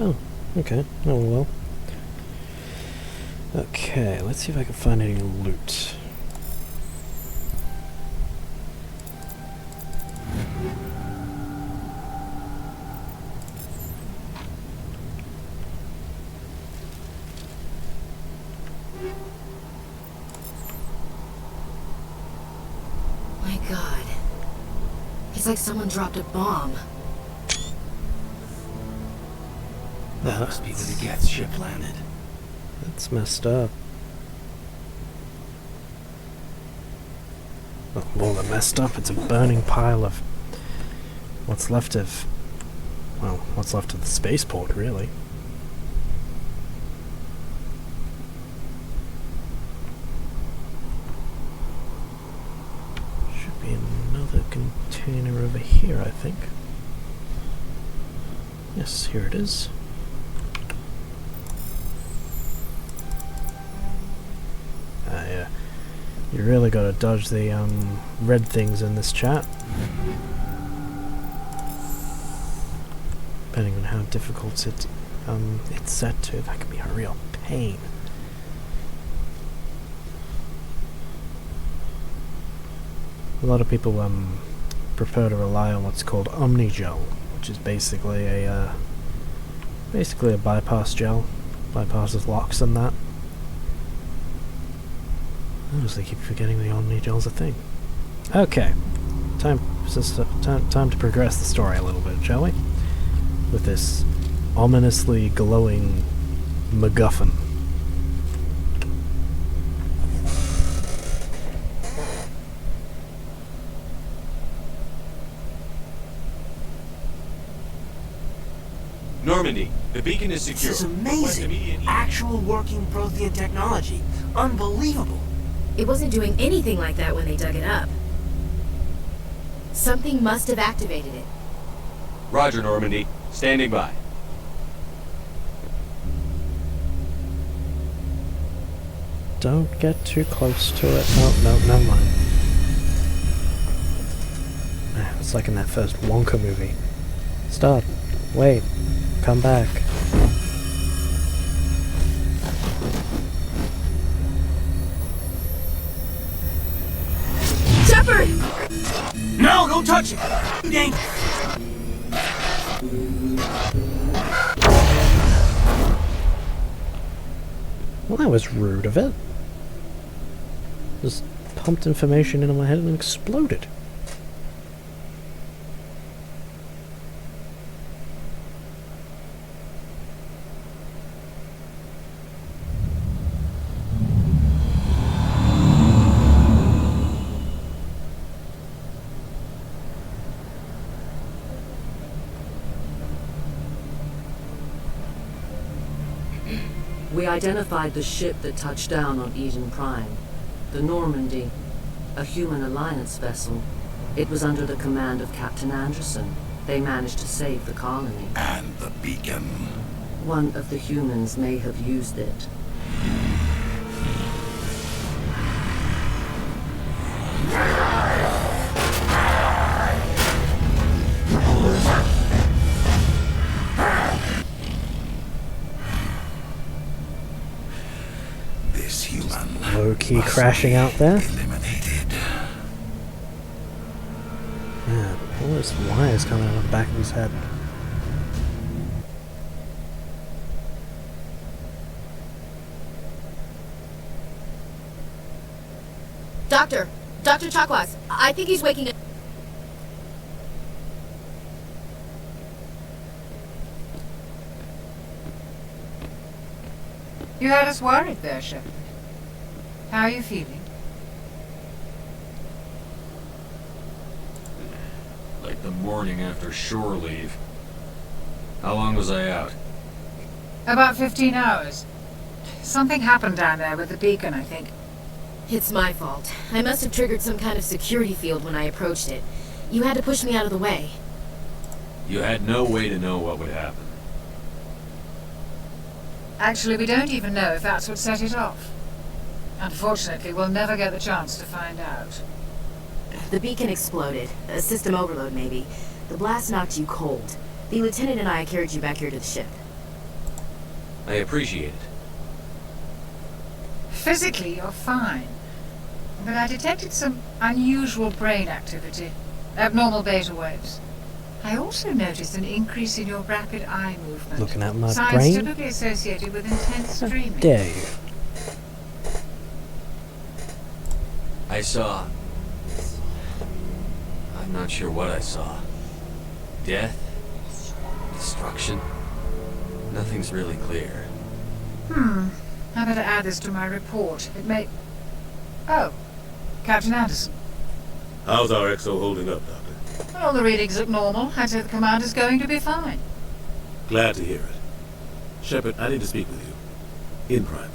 Oh, okay. Oh well. Okay, let's see if I can find any loot. My God. It's like someone dropped a bomb. That must be where the Geth ship landed. That's messed up. Oh, more than messed up, it's a burning pile of... what's left of... well, what's left of the spaceport, really. Should be another container over here, I think. Yes, here it is. Yeah. You really gotta dodge the red things in this chat. Depending on how difficult it's set to, that can be a real pain. A lot of people prefer to rely on what's called Omnigel, which is basically a bypass gel, bypasses locks and that. I honestly keep forgetting the Omnigel's a thing. Okay, time to progress the story a little bit, shall we? With this ominously glowing MacGuffin. Normandy, the beacon is secure. This is amazing. Actual working Prothean technology. Unbelievable. It wasn't doing anything like that when they dug it up. Something must have activated it. Roger, Normandy. Standing by. Don't get too close to it. Oh, no, never mind. It's like in that first Wonka movie. Stop. Wait. Come back. Shepard! No, don't touch it! Dangerous! Well, that was rude of it. Just pumped information into my head and exploded. We identified the ship that touched down on Eden Prime, the Normandy, a human alliance vessel. It was under the command of Captain Anderson. They managed to save the colony. And the beacon. One of the humans may have used it. Low-key crashing out there. Man, all those wires coming out of the back of his head. Doctor Chakwas, I think he's waking up. You had us worried there, Shepard. How are you feeling? Like the morning after shore leave. How long was I out? About 15 hours. Something happened down there with the beacon, I think. It's my fault. I must have triggered some kind of security field when I approached it. You had to push me out of the way. You had no way to know what would happen. Actually, we don't even know if that's what set it off. Unfortunately, we'll never get the chance to find out. The beacon exploded. A system overload, maybe. The blast knocked you cold. The lieutenant and I carried you back here to the ship. I appreciate it. Physically, you're fine. But I detected some unusual brain activity. Abnormal beta waves. I also noticed an increase in your rapid eye movement. Looking at my Signs brain? typically associated with intense dreaming. Dare you? I saw... I'm not sure what I saw. Death? Destruction? Nothing's really clear. I better add this to my report. It may... Oh, Captain Anderson. How's our XO holding up, Doctor? All the readings look normal. I'd say the commander's going to be fine. Glad to hear it. Shepard, I need to speak with you. In private.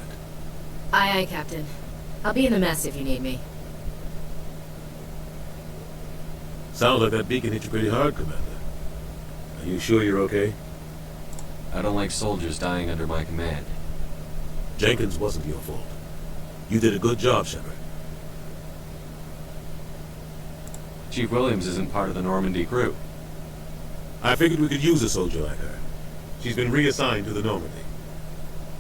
Aye, aye, Captain. I'll be in the mess if you need me. Sounds like that beacon hit you pretty hard, Commander. Are you sure you're okay? I don't like soldiers dying under my command. Jenkins wasn't your fault. You did a good job, Shepard. Chief Williams isn't part of the Normandy crew. I figured we could use a soldier like her. She's been reassigned to the Normandy.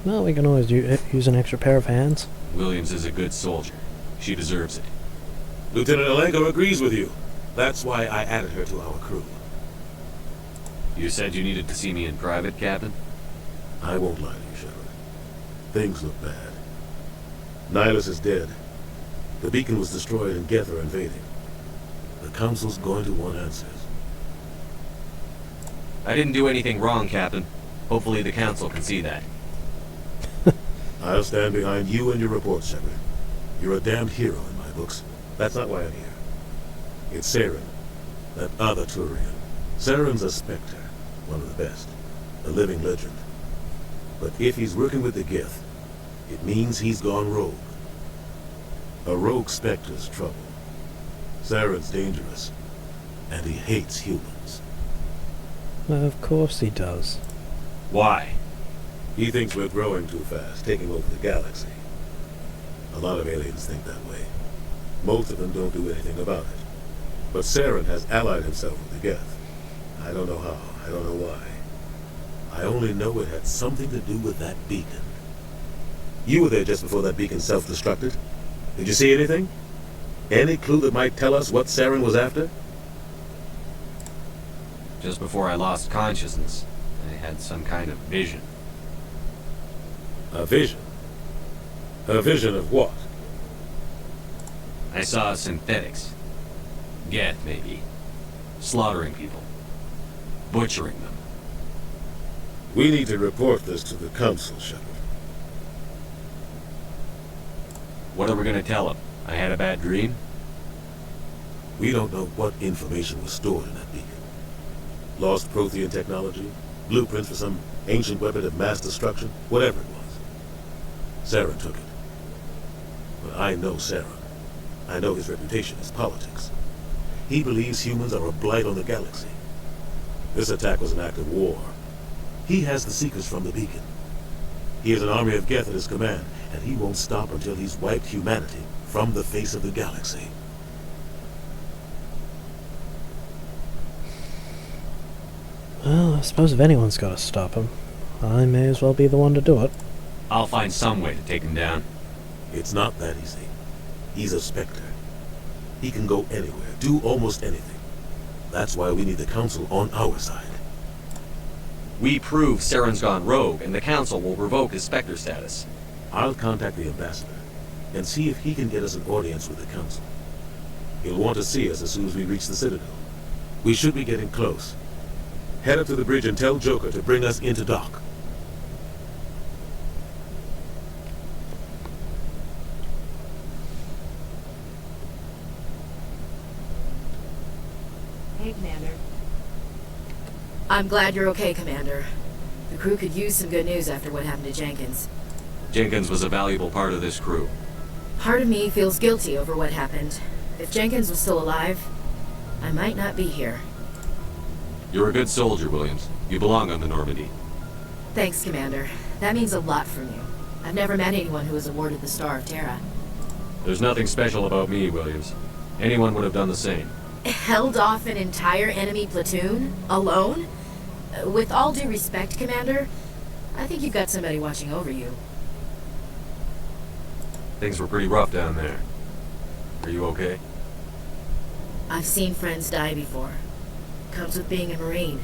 Well, we can always use an extra pair of hands. Williams is a good soldier. She deserves it. Lieutenant Alenko agrees with you. That's why I added her to our crew. You said you needed to see me in private, Captain? I won't lie to you, Shepard. Things look bad. Nihilus is dead. The beacon was destroyed and Geth are invading. The Council's going to want answers. I didn't do anything wrong, Captain. Hopefully the Council can see that. I'll stand behind you and your reports, Shepard. You're a damned hero in my books. That's not why I'm here. It's Saren, that other Turian. Saren's a Spectre, one of the best, a living legend. But if he's working with the Geth, it means he's gone rogue. A rogue Spectre's trouble. Saren's dangerous, and he hates humans. Of course he does. Why? He thinks we're growing too fast, taking over the galaxy. A lot of aliens think that way. Most of them don't do anything about it. But Saren has allied himself with the Geth. I don't know how, I don't know why. I only know it had something to do with that beacon. You were there just before that beacon self-destructed. Did you see anything? Any clue that might tell us what Saren was after? Just before I lost consciousness, I had some kind of vision. A vision? A vision of what? I saw synthetics. Geth, maybe. Slaughtering people. Butchering them. We need to report this to the Council, Shepard. What are we gonna tell them? I had a bad dream? We don't know what information was stored in that beacon. Lost Prothean technology? Blueprints for some ancient weapon of mass destruction? Whatever it was. Saren took it. But I know Saren. I know his reputation is politics. He believes humans are a blight on the galaxy. This attack was an act of war. He has the secrets from the beacon. He has an army of Geth at his command, and he won't stop until he's wiped humanity from the face of the galaxy. Well, I suppose if anyone's got to stop him, I may as well be the one to do it. I'll find some way to take him down. It's not that easy. He's a Spectre. He can go anywhere, do almost anything. That's why we need the Council on our side. We prove Saren's gone rogue, and the Council will revoke his Spectre status. I'll contact the Ambassador, and see if he can get us an audience with the Council. He'll want to see us as soon as we reach the Citadel. We should be getting close. Head up to the bridge and tell Joker to bring us into dock. Hey, Commander. I'm glad you're okay, Commander. The crew could use some good news after what happened to Jenkins. Jenkins was a valuable part of this crew. Part of me feels guilty over what happened. If Jenkins was still alive, I might not be here. You're a good soldier, Williams. You belong on the Normandy. Thanks, Commander. That means a lot from you. I've never met anyone who was awarded the Star of Terra. There's nothing special about me, Williams. Anyone would have done the same. Held off an entire enemy platoon? Alone? With all due respect, Commander, I think you've got somebody watching over you. Things were pretty rough down there. Are you okay? I've seen friends die before. Comes with being a Marine.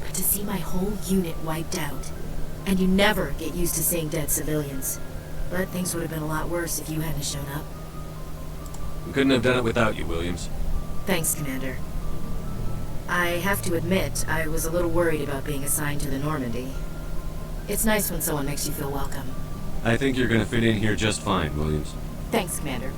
But to see my whole unit wiped out, and you never get used to seeing dead civilians. But things would have been a lot worse if you hadn't shown up. We couldn't have done it without you, Williams. Thanks, Commander. I have to admit, I was a little worried about being assigned to the Normandy. It's nice when someone makes you feel welcome. I think you're gonna fit in here just fine, Williams. Thanks, Commander.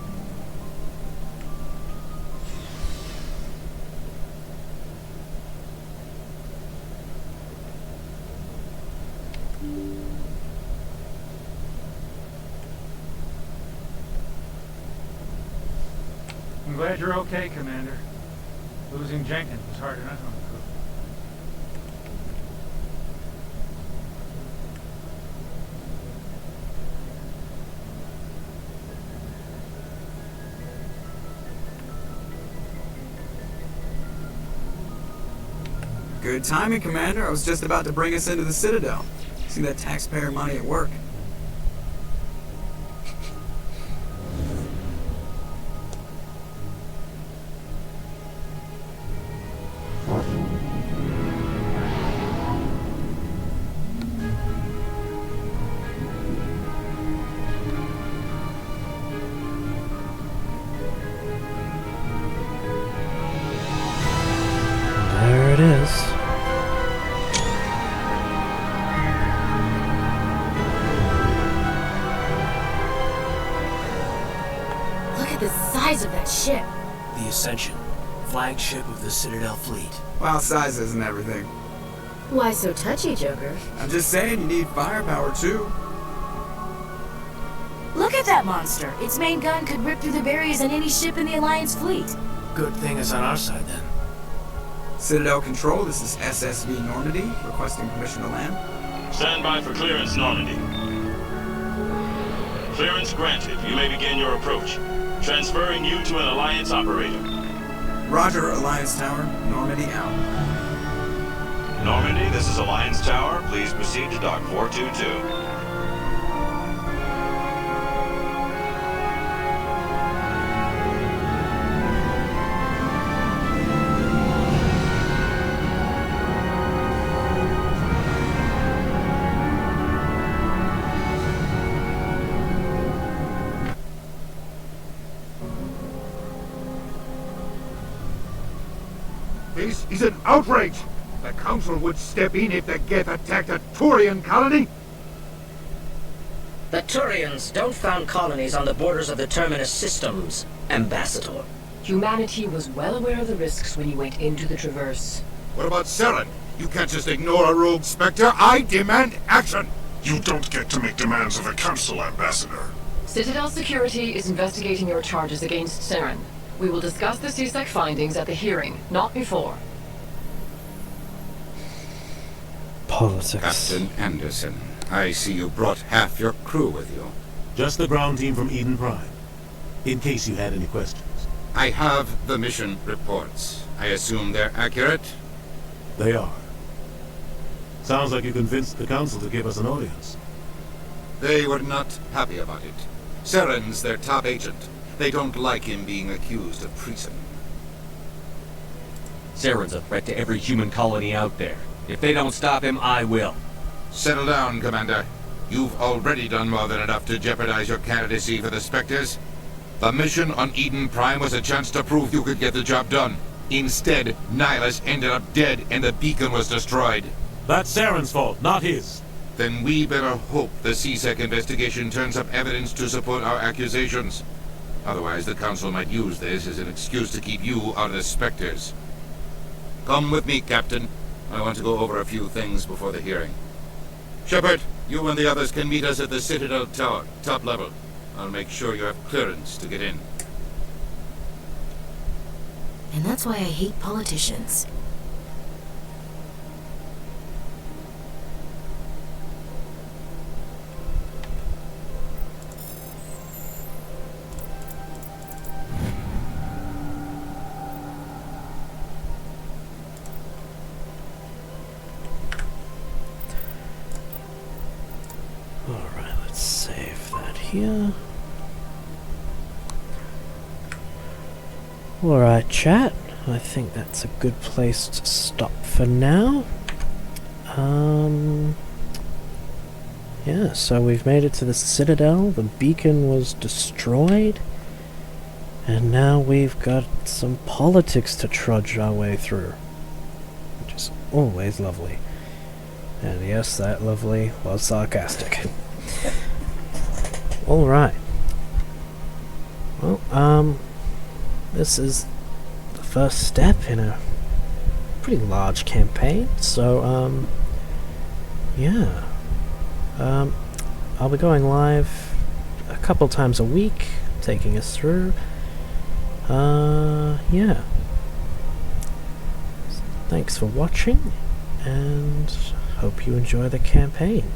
glad you're okay, Commander. Losing Jenkins was hard enough on the crew. Good timing, Commander. I was just about to bring us into the Citadel. See that taxpayer money at work. There it is. Look at the size of that ship. The Ascension, flagship of the Citadel fleet. Well, size isn't everything. Why so touchy, Joker? I'm just saying you need firepower, too. Look at that monster. Its main gun could rip through the barriers in any ship in the Alliance fleet. Good thing it's on our side, then. Citadel Control, this is SSV Normandy, requesting permission to land. Stand by for clearance, Normandy. Clearance granted. You may begin your approach. Transferring you to an Alliance operator. Roger, Alliance Tower. Normandy out. Normandy, this is Alliance Tower. Please proceed to Dock 422. This is an outrage! The Council would step in if the Geth attacked a Turian colony! The Turians don't found colonies on the borders of the Terminus systems, Ambassador. Humanity was well aware of the risks when you went into the Traverse. What about Saren? You can't just ignore a rogue Spectre. I demand action! You don't get to make demands of the Council, Ambassador. Citadel Security is investigating your charges against Saren. We will discuss the CSEC findings at the hearing, not before. Politics. Captain Anderson, I see you brought half your crew with you. Just the ground team from Eden Prime, in case you had any questions. I have the mission reports. I assume they're accurate? They are. Sounds like you convinced the Council to give us an audience. They were not happy about it. Saren's their top agent. They don't like him being accused of treason. Saren's a threat to every human colony out there. If they don't stop him, I will. Settle down, Commander. You've already done more than enough to jeopardize your candidacy for the Spectres. The mission on Eden Prime was a chance to prove you could get the job done. Instead, Nihilus ended up dead and the beacon was destroyed. That's Saren's fault, not his. Then we better hope the CSEC investigation turns up evidence to support our accusations. Otherwise, the Council might use this as an excuse to keep you out of the Spectres. Come with me, Captain. I want to go over a few things before the hearing. Shepard, you and the others can meet us at the Citadel Tower, top level. I'll make sure you have clearance to get in. And that's why I hate politicians. Alright, let's save that here. Alright, chat. I think that's a good place to stop for now. Yeah, so we've made it to the Citadel. The beacon was destroyed. And now we've got some politics to trudge our way through. Which is always lovely. And yes, that lovely was sarcastic. Alright. Well, this is the first step in a pretty large campaign, so, yeah. I'll be going live a couple times a week, taking us through. Yeah. Thanks for watching, and hope you enjoy the campaign.